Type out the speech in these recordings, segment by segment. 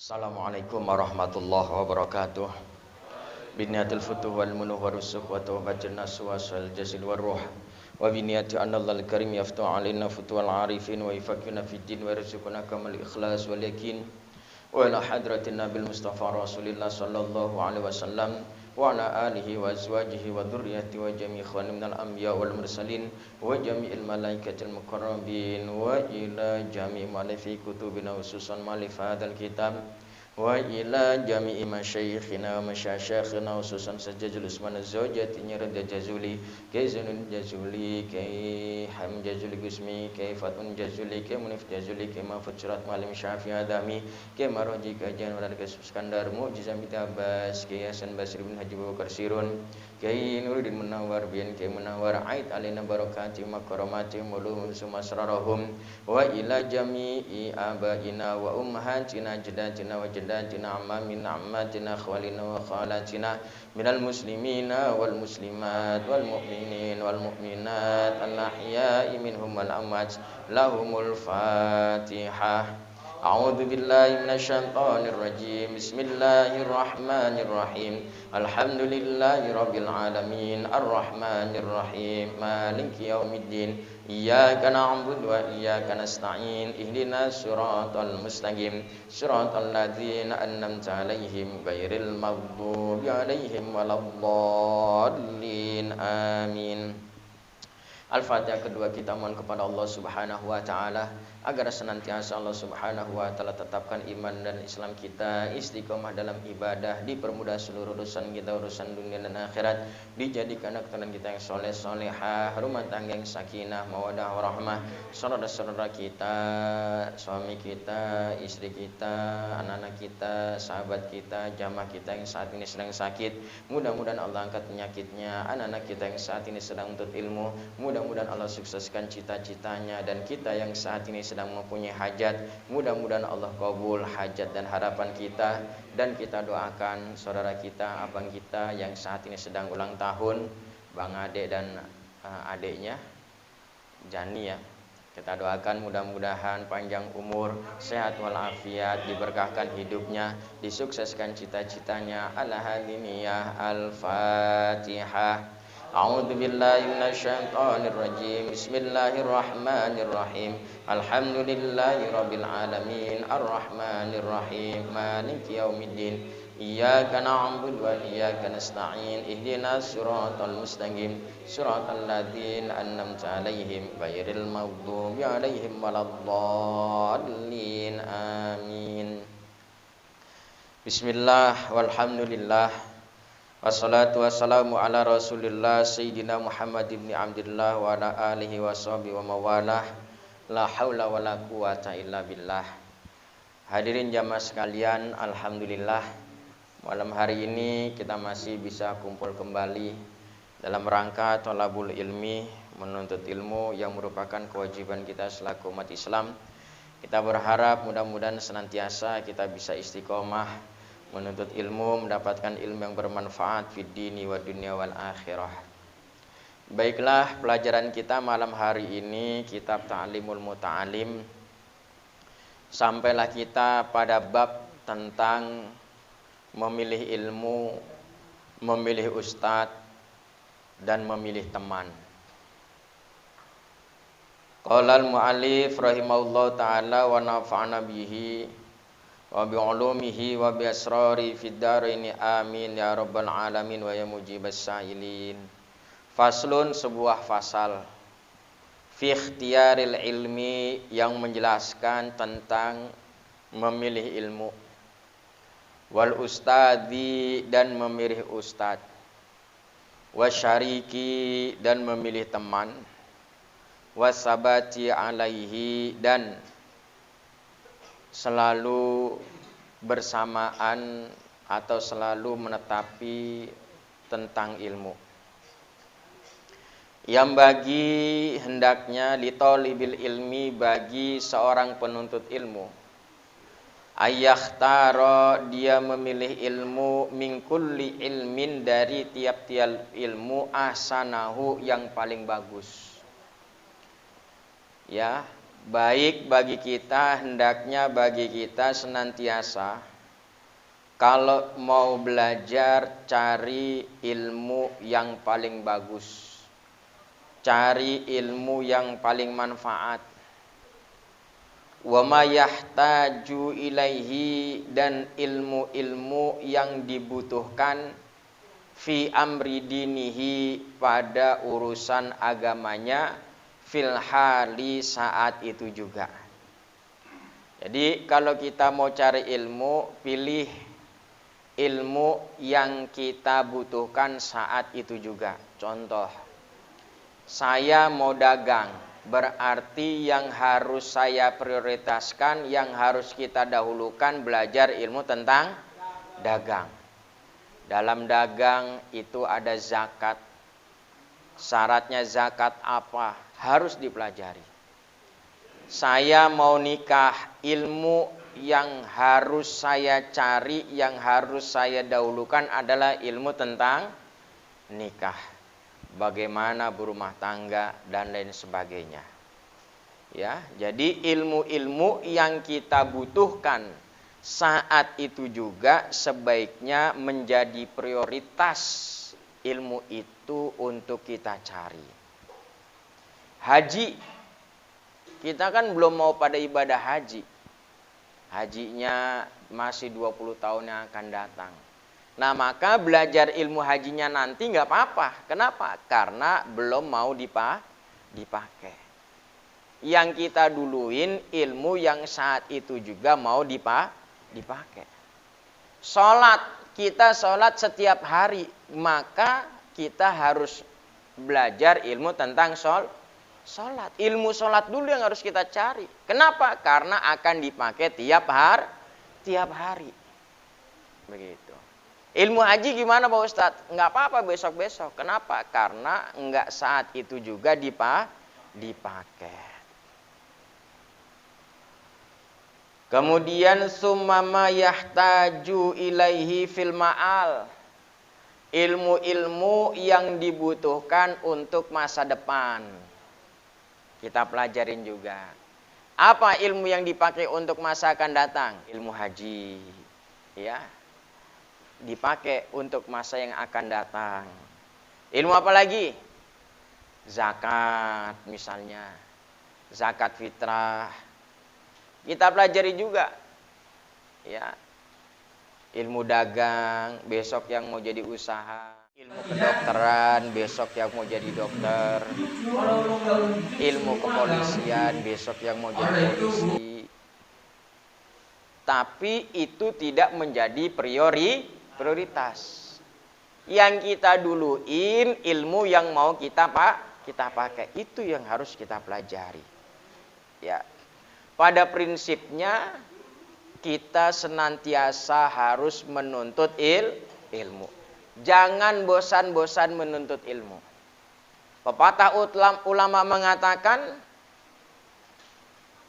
Assalamualaikum warahmatullahi wabarakatuh. Biniatil futuh wal munuh wa rusuk wa tawbatin naswas wal jazil wa ruh. Wa biniyati annallal karim yaftu alaina futuwal arifin wa ifakuna fid din wa rizukuna kamal ikhlas wal yakin. Wa ila hadratin nabil mustafa rasulillah sallallahu alaihi wasallam wa ala alihi wa azwajihi wa dhurriyyati wa jami' ikhwani minal anbiya wal mursalin wa jami'il malaikatil muqarrabin wa ila jami' mu'allifi kutubina khususan mu'allif hadzal kitab wa ila jami'i masyayikhina wa masyayikhiنا khususan sajjajul usman az-zawjati nyarada jazuli kay zanun jazuli kay ham jazuli gusmi kay fatun jazuli kay munif jazuli kay mafud surat malim syafi adami kay maroji kajian walad Iskandar mu'jizam bitabas kay Hasan Basri bin Haji Bakar Sirun kay Nuruddin Munawwar bin kay Munawwar ait alaina barakati makaramati mulum sumasrarahum wa ila jami'i abaina wa ummahatina jaddatina wa jaddatina ammamina ammatina khawalina wa khalatina minal muslimina wal muslimat wal mu'minin wal mu'minat al ahya'i minhum wal amwat lahumul fatihah. A'udzu billahi minasyaitonir rajim. Bismillahirrahmanirrahim. Alhamdulillahirabbil alamin arrahmanir rahim maliki yaumiddin. Iyyaka na'budu wa iyyaka nasta'in. Ihdinas siratal mustaqim. Siratal ladzina an'amta 'alaihim ghairil maghdubi 'alaihim waladdallin. Amin. Al-Fatihah kedua kita mohon kepada Allah Subhanahu wa taala agar senantiasa Allah Subhanahu wa taala tetapkan iman dan Islam kita, istiqomah dalam ibadah, dipermudah seluruh urusan kita, urusan dunia dan akhirat, dijadikan anak keturunan kita yang soleh solehah, rumah tangga yang sakinah, mawaddah warahmah, saudara-saudara kita, suami kita, istri kita, anak-anak kita, sahabat kita, jamaah kita yang saat ini sedang sakit, mudah-mudahan Allah angkat penyakitnya, anak-anak kita yang saat ini sedang menuntut ilmu, mudah-mudahan Allah sukseskan cita-citanya, dan kita yang saat ini sedang mempunyai hajat, mudah-mudahan Allah kabul hajat dan harapan kita. Dan kita doakan saudara kita, abang kita yang saat ini sedang ulang tahun, Bang Ade dan adiknya Jani ya. Kita doakan mudah-mudahan panjang umur, sehat walafiat, diberkahkan hidupnya, disukseskan cita-citanya. Al-Hadiniyah Al-Fatihah. A'udzu billahi minasyaitonir rajim. Bismillahirrahmanirrahim. Alhamdulillahirabbil alamin arrahmanir rahim maliki yaumiddin. Iyyaka na'budu wa iyyaka nasta'in. Ihdinas siratal mustaqim. Siratal ladzina an'amta 'alaihim ghairil maghdubi 'alaihim waladdallin. Amin. Bismillah walhamdulillah. Wassalatu wassalamu ala rasulillah Sayyidina Muhammad ibn Abdillah wa ala alihi wa sahbihi wa mawalah. La hawla wa la quwata illa billah. Hadirin jamaah sekalian, alhamdulillah malam hari ini kita masih bisa kumpul kembali dalam rangka thalabul ilmi, menuntut ilmu yang merupakan kewajiban kita selaku umat Islam. Kita berharap mudah-mudahan senantiasa kita bisa istiqomah menuntut ilmu, mendapatkan ilmu yang bermanfaat fid dini wa dunya wal akhirah. Baiklah, pelajaran kita malam hari ini kitab Ta'limul Muta'alim. Sampailah kita pada bab tentang memilih ilmu, memilih ustadz, dan memilih teman. Qala al-mu'allif rahimahullah ta'ala wa nafa'ana bihi wa bi'ulumihi wa bi asrari fid dharaini amin ya rabbal alamin wa ya mujibas sa'ilin. Faslun, sebuah fasal fi ikhtiyaril ilmi, yang menjelaskan tentang memilih ilmu, wal ustadi, dan memilih ustad, wasyariki, dan memilih teman, wasabati alaihi, dan selalu bersamaan atau selalu menetapi tentang ilmu. Yang bagi hendaknya li talibil ilmi, bagi seorang penuntut ilmu, ayakhtaro, dia memilih ilmu, min kulli ilmin, dari tiap-tiap ilmu, ahsanahu, yang paling bagus. Ya, baik bagi kita, hendaknya bagi kita senantiasa Kalau mau belajar, cari ilmu yang paling bagus. Cari ilmu yang paling manfaat. Wa ma yahtaju ilaihi, dan ilmu-ilmu yang dibutuhkan fi amri dinihi, pada urusan agamanya, fil hali, saat itu juga. Jadi kalau kita mau cari ilmu, pilih ilmu yang kita butuhkan saat itu juga. Contoh, saya mau dagang, berarti yang harus saya prioritaskan, yang harus kita dahulukan, belajar ilmu tentang dagang. Dalam dagang itu ada zakat. Syaratnya zakat apa? Harus dipelajari. Saya mau nikah, ilmu yang harus saya cari, yang harus saya dahulukan adalah ilmu tentang nikah. Bagaimana berumah tangga dan lain sebagainya. Ya, jadi ilmu-ilmu yang kita butuhkan saat itu juga sebaiknya menjadi prioritas ilmu itu untuk kita cari. Haji, kita kan belum mau pada ibadah haji. Hajinya masih 20 tahun yang akan datang. Nah, maka belajar ilmu hajinya nanti nggak apa-apa. Kenapa? Karena belum mau dipakai. Yang kita duluin ilmu yang saat itu juga mau dipakai. Sholat, kita sholat setiap hari. Maka kita harus belajar ilmu tentang sholat. Ilmu sholat dulu yang harus kita cari. Kenapa? Karena akan dipakai tiap hari. Begitu. Ilmu haji gimana Pak Ustadz? Enggak apa-apa besok-besok. Kenapa? Karena enggak saat itu juga dipakai. Kemudian summama yahtaju ilaihi fil ma'al. Ilmu-ilmu yang dibutuhkan untuk masa depan. Kita pelajarin juga. Apa ilmu yang dipakai untuk masa akan datang? Ilmu haji. Ya. Dipakai untuk masa yang akan datang. Ilmu apa lagi? Zakat misalnya. Zakat fitrah. Kita pelajari juga. Ya. Ilmu dagang, besok yang mau jadi usaha. Ilmu kedokteran, besok yang mau jadi dokter. Ilmu kepolisian, besok yang mau jadi polisi. Tapi itu tidak menjadi prioritas. Yang kita duluin ilmu yang mau kita pakai. Itu yang harus kita pelajari. Ya. Pada prinsipnya kita senantiasa harus menuntut ilmu. Jangan bosan-bosan menuntut ilmu. Pepatah ulama mengatakan,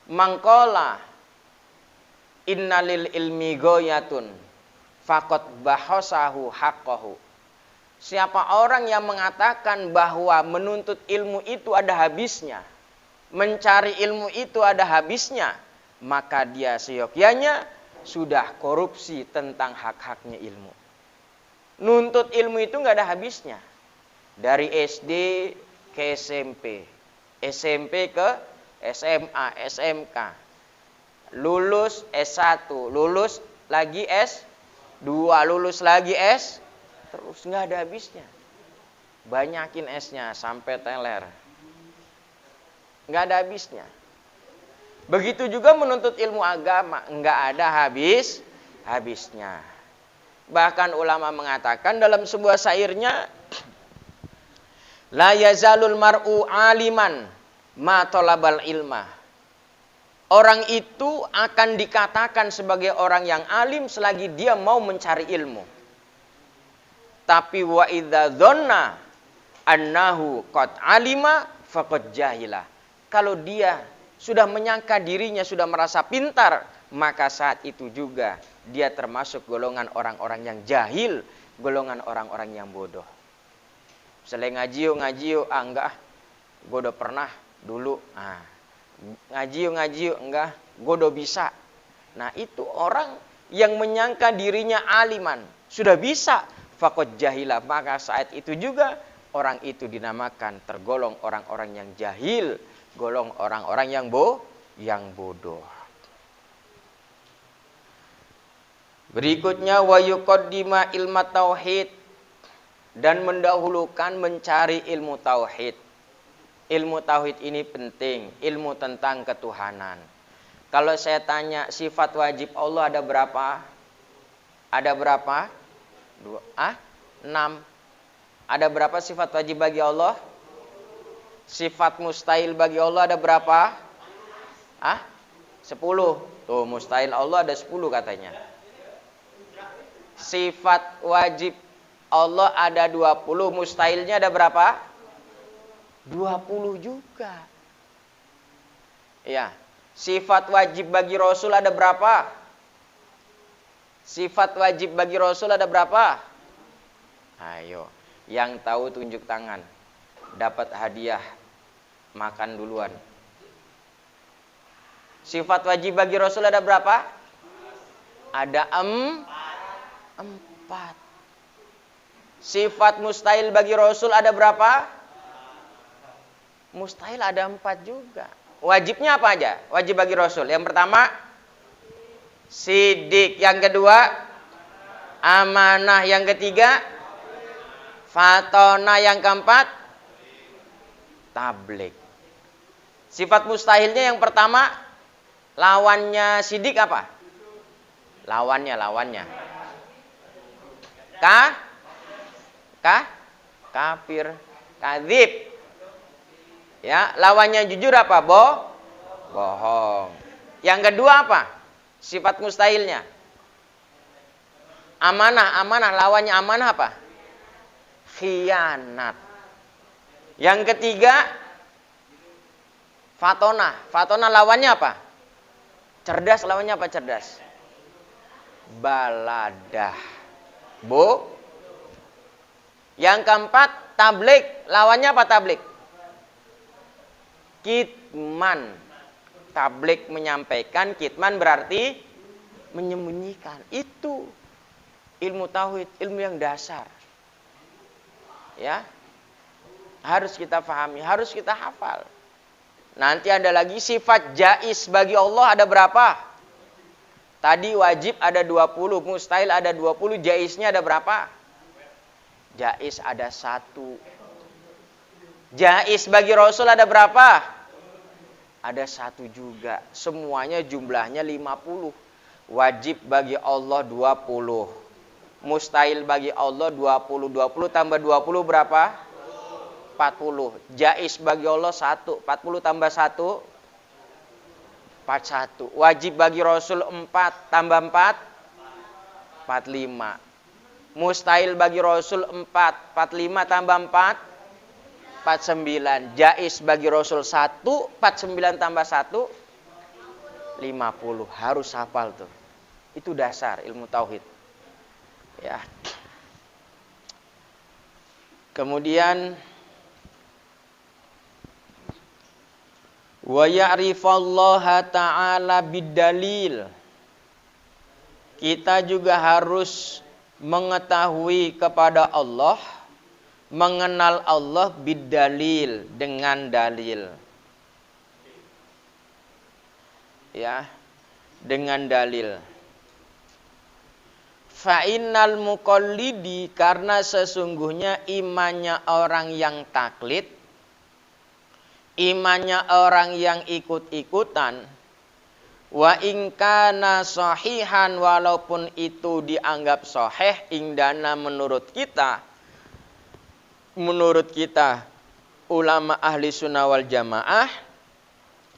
mangkola innalil ilmi goyatun fakot bahosahu haqqahu. Siapa orang yang mengatakan bahwa menuntut ilmu itu ada habisnya, mencari ilmu itu ada habisnya, maka dia seyogyanya sudah korupsi tentang hak-haknya ilmu. Nuntut ilmu itu nggak ada habisnya. Dari SD ke SMP, SMP ke SMA, SMK, lulus S1, lulus lagi S2, lulus lagi S, terus nggak ada habisnya. Banyakin S-nya sampai teler. Nggak ada habisnya. Begitu juga menuntut ilmu agama, nggak ada habisnya. Bahkan ulama mengatakan dalam sebuah syairnya, la yazalul mar'u aliman ma talabal ilma. Orang itu akan dikatakan sebagai orang yang alim selagi dia mau mencari ilmu. Tapi wa idza dzanna annahu qad alima faqad jahila. Kalau dia sudah menyangka dirinya sudah merasa pintar, maka saat itu juga dia termasuk golongan orang-orang yang jahil, golongan orang-orang yang bodoh. Selain ngaji yuk, enggak, gue udah pernah dulu. Ngaji yuk, enggak, gue udah bisa. Nah itu orang yang menyangka dirinya aliman, sudah bisa, faqad jahila, maka saat itu juga orang itu dinamakan tergolong orang-orang yang jahil, golong orang-orang yang bodoh. Berikutnya wa yuqaddima ilmu tauhid, dan mendahulukan mencari ilmu tauhid. Ilmu tauhid ini penting, ilmu tentang ketuhanan. Kalau saya tanya sifat wajib Allah ada berapa? Ada berapa? 6. Ada berapa sifat wajib bagi Allah? Sifat mustahil bagi Allah ada berapa? 10. Tuh, mustahil Allah ada 10 katanya. Sifat wajib Allah ada 20, mustahilnya ada berapa? 20 juga. Ya. Sifat wajib bagi Rasul ada berapa? Sifat wajib bagi Rasul ada berapa? Ayo, yang tahu tunjuk tangan. Dapat hadiah makan duluan. Sifat wajib bagi Rasul ada berapa? Ada 4. Sifat mustahil bagi Rasul ada berapa? Mustahil ada 4 juga. Wajibnya apa aja? Wajib bagi Rasul. Yang pertama, sidik. Yang kedua, amanah. Yang ketiga, fatona. Yang keempat, tablik. Sifat mustahilnya yang pertama, lawannya sidik apa? Lawannya. Kafir, kadzib. Ya, lawannya jujur apa? Bohong. Yang kedua apa? Sifat mustahilnya. Amanah, lawannya amanah apa? Khianat. Yang ketiga, fatona lawannya apa? Cerdas, lawannya apa cerdas? Baladah. Yang keempat, tablik, lawannya apa tablik? Kitman. Tablik menyampaikan, kitman berarti menyembunyikan. Itu ilmu tauhid, ilmu yang dasar. Ya. Harus kita pahami, harus kita hafal. Nanti ada lagi sifat jaiz bagi Allah ada berapa? Tadi wajib ada 20, mustahil ada 20, jaiznya ada berapa? Jaiz ada 1. Jaiz bagi Rasul ada berapa? Ada 1 juga. Semuanya jumlahnya 50. Wajib bagi Allah 20. Mustahil bagi Allah 20. 20 tambah 20 berapa? 40. Jaiz bagi Allah 1. 40 tambah 1? 41. Wajib bagi Rasul 4. Tambah 4? 45. Mustahil bagi Rasul 4. 45 tambah 4? 49. Jaiz bagi Rasul 1, 49 tambah 1, 50. Harus hafal tuh. Itu dasar ilmu tauhid. Ya. Kemudian wa ya'rifallaha ta'ala bidalil. Kita juga harus mengetahui kepada Allah, mengenal Allah bidalil, dengan dalil. Ya, dengan dalil. Fa'innal muqallidi, karena sesungguhnya imannya orang yang taklid, imannya orang yang ikut-ikutan, wa ingkana sahihan, walaupun itu dianggap sahih, indana menurut kita ulama ahli sunnah wal jamaah,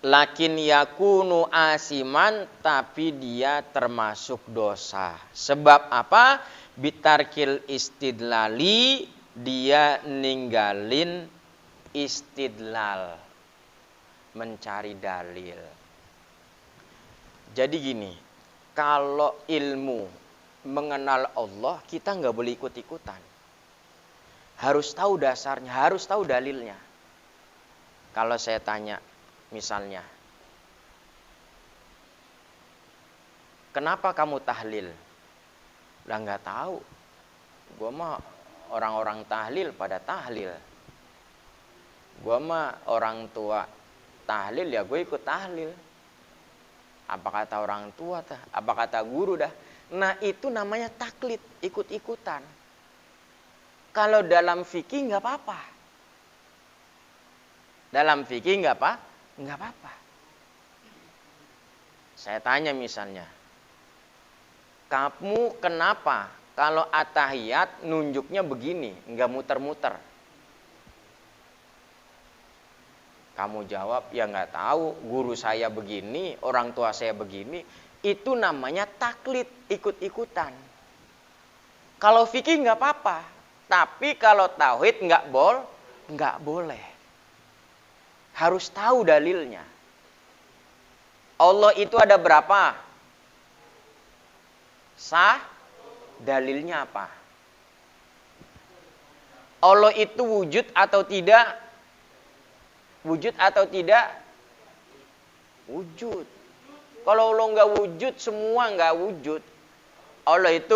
lakin yakunu asiman, tapi dia termasuk dosa. Sebab apa? Bitarkil istidlali, dia ninggalin istidlal, mencari dalil. Jadi gini, kalau ilmu mengenal Allah, kita nggak boleh ikut-ikutan. Harus tahu dasarnya, harus tahu dalilnya. Kalau saya tanya, misalnya, kenapa kamu tahlil? Lah nggak tahu. Gua mah orang-orang tahlil pada tahlil. Gua mah orang tua tahlil ya gue ikut tahlil. Apa kata orang tua tah? Apa kata guru dah? Nah itu namanya taklid, ikut-ikutan. Kalau dalam fikih nggak apa-apa. Dalam fikih nggak apa-apa. Saya tanya misalnya, kamu kenapa kalau atahiyat nunjuknya begini, nggak muter-muter? Kamu jawab, ya nggak tahu, guru saya begini, orang tua saya begini. Itu namanya taklid, ikut-ikutan. Kalau fikih nggak apa-apa, tapi kalau tauhid nggak boleh. Harus tahu dalilnya. Allah itu ada berapa? Sah, dalilnya apa? Allah itu wujud atau tidak? Wujud atau tidak? Wujud. Kalau Allah nggak wujud, semua nggak wujud. Allah itu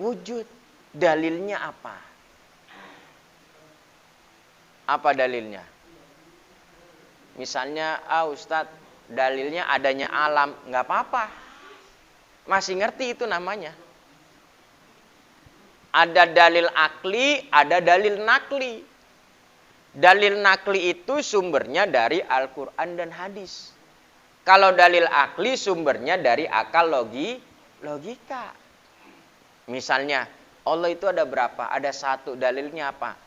wujud. Dalilnya apa? Apa dalilnya? Misalnya, Ustadz, dalilnya adanya alam. Nggak apa-apa. Masih ngerti itu namanya. Ada dalil akli, ada dalil nakli. Dalil nakli itu sumbernya dari Al-Quran dan hadis. Kalau dalil akli sumbernya dari akal logika. Misalnya, Allah itu ada berapa? Ada satu, dalilnya apa?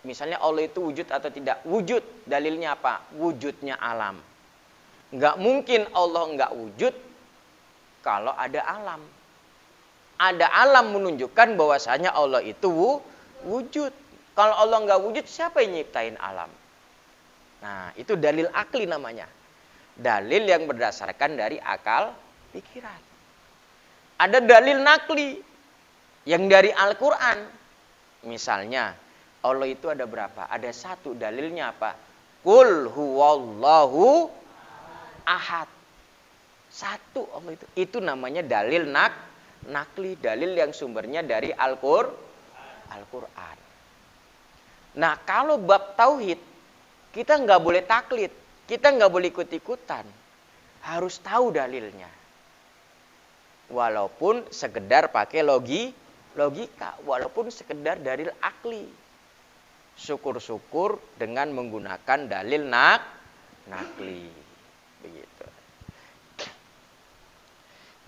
Misalnya Allah itu wujud atau tidak? Wujud, dalilnya apa? Wujudnya alam. Nggak mungkin Allah nggak wujud kalau ada alam. Ada alam menunjukkan bahwasanya Allah itu wujud. Kalau Allah nggak wujud, siapa yang nyiptain alam? Nah, itu dalil akli namanya. Dalil yang berdasarkan dari akal pikiran. Ada dalil nakli yang dari Al-Quran. Misalnya, Allah itu ada berapa? Ada satu, dalilnya apa? Qul huwallahu ahad. Satu Allah itu. Itu namanya dalil nakli. Dalil yang sumbernya dari Al-Quran. Nah, kalau bab tauhid, kita nggak boleh taklid, kita nggak boleh ikut-ikutan, harus tahu dalilnya. Walaupun sekedar pakai logika, walaupun sekedar dalil akli. Syukur-syukur dengan menggunakan dalil nakli, begitu.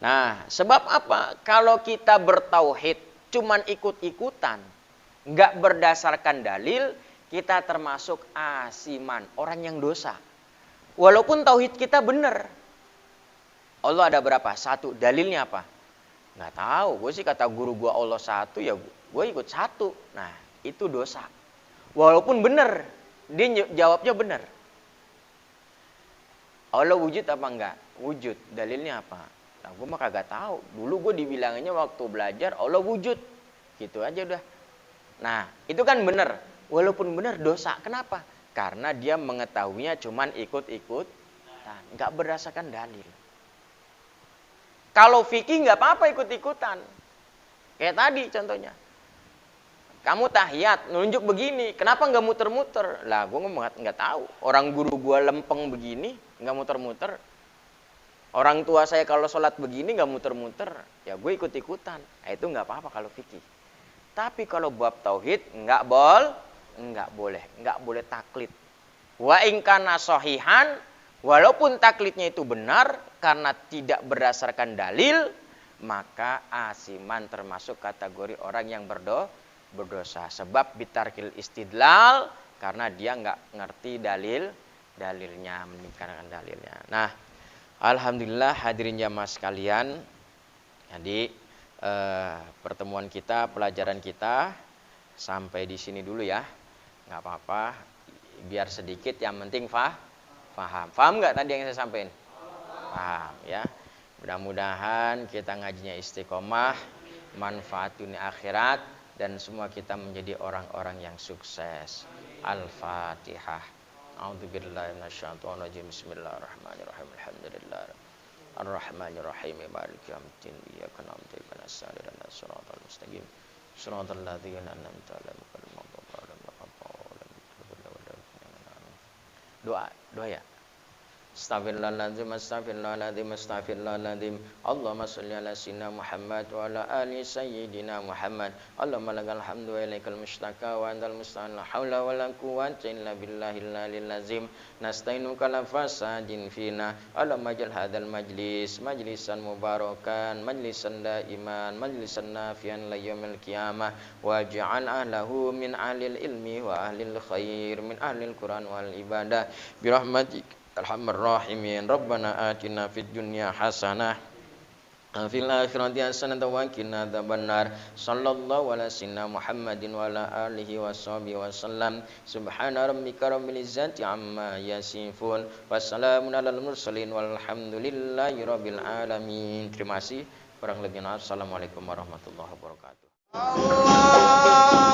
Nah, sebab apa? Kalau kita bertauhid, cuman ikut-ikutan, nggak berdasarkan dalil, kita termasuk asiman, orang yang dosa. Walaupun tauhid kita benar. Allah ada berapa? Satu. Dalilnya apa? Nggak tahu. Gue sih kata guru gue Allah satu, ya gue ikut satu. Nah, itu dosa. Walaupun benar, dia jawabnya benar. Allah wujud apa enggak? Wujud. Dalilnya apa? Nah, gue mah kagak tahu. Dulu gue dibilanginnya waktu belajar Allah wujud. Gitu aja udah. Nah, itu kan benar. Walaupun benar dosa. Kenapa? Karena dia mengetahuinya cuman ikut-ikut. Nah, nggak berdasarkan dalil. Kalau fikih nggak apa-apa ikut-ikutan. Kayak tadi contohnya. Kamu tahiyat, nunjuk begini. Kenapa nggak muter-muter? Lah, gue nggak tahu. Orang guru gue lempeng begini, nggak muter-muter. Orang tua saya kalau sholat begini nggak muter-muter. Ya gue ikut-ikutan. Nah, itu nggak apa-apa kalau fikih. Tapi kalau bab tauhid nggak boleh taklid. Wa in kana sahihan, walaupun taklidnya itu benar karena tidak berdasarkan dalil, maka asiman termasuk kategori orang yang berdosa. Sebab bitarkil istidlal, karena dia nggak ngerti dalilnya, meninggalkan dalilnya. Nah, alhamdulillah hadirin jamaah sekalian. Jadi pertemuan kita, pelajaran kita sampai di sini dulu ya. Nggak apa-apa, biar sedikit, yang penting paham. Paham nggak tadi yang saya sampaikan? Paham ya. Mudah-mudahan kita ngajinya istiqomah, manfaat dunia akhirat, dan semua kita menjadi orang-orang yang sukses. Al-Fatihah. A'udzubillahi minasyaitonir rajim. Bismillahirrahmanirrahim. Alhamdulillah. Ar-Rahmanir Rahim. Maliki yaumiddin. Iyyaka na'budu wa iyyaka nasta'in. Ihdinas siratal mustaqim. Shiratal ladzina an'amta 'alaihim ghairil maghdubi 'alaihim waladdallin. Doa ya. Astaghfirullahaladzim, astaghfirullahaladzim, astaghfirullahaladzim. Allahumma salli ala sayyidina Muhammad wa ala ali sayyidina Muhammad. Allahumma lakal hamdu wa ilaikal mustaka wa antal musta'an. La haula wa la quwwata illa billahil aliyil azim. Nastainuka la fasadin fina. Allahumma jal hadzal majlis majlisan mubarakan, majlisan daiman, majlisan nafian la yaumil qiyamah. Waj'al ahlahu min ahlil ilmi wa ahlil khair, min ahlil Qur'an wal ibadah. Birahmatika arhamar rahimin. Rabbana atina fid dunya hasanah fil akhirati hasanah wa qina adzabannar. Sallallahu ala sayyidina Muhammadin wa ala alihi washabihi wasallam. Subhana rabbika rabbil izzati amma yasifun. Wassalamun alal mursalin walhamdulillahi rabbil alamin. Terima kasih. Kurang lebihnya assalamualaikum warahmatullahi wabarakatuh. Allah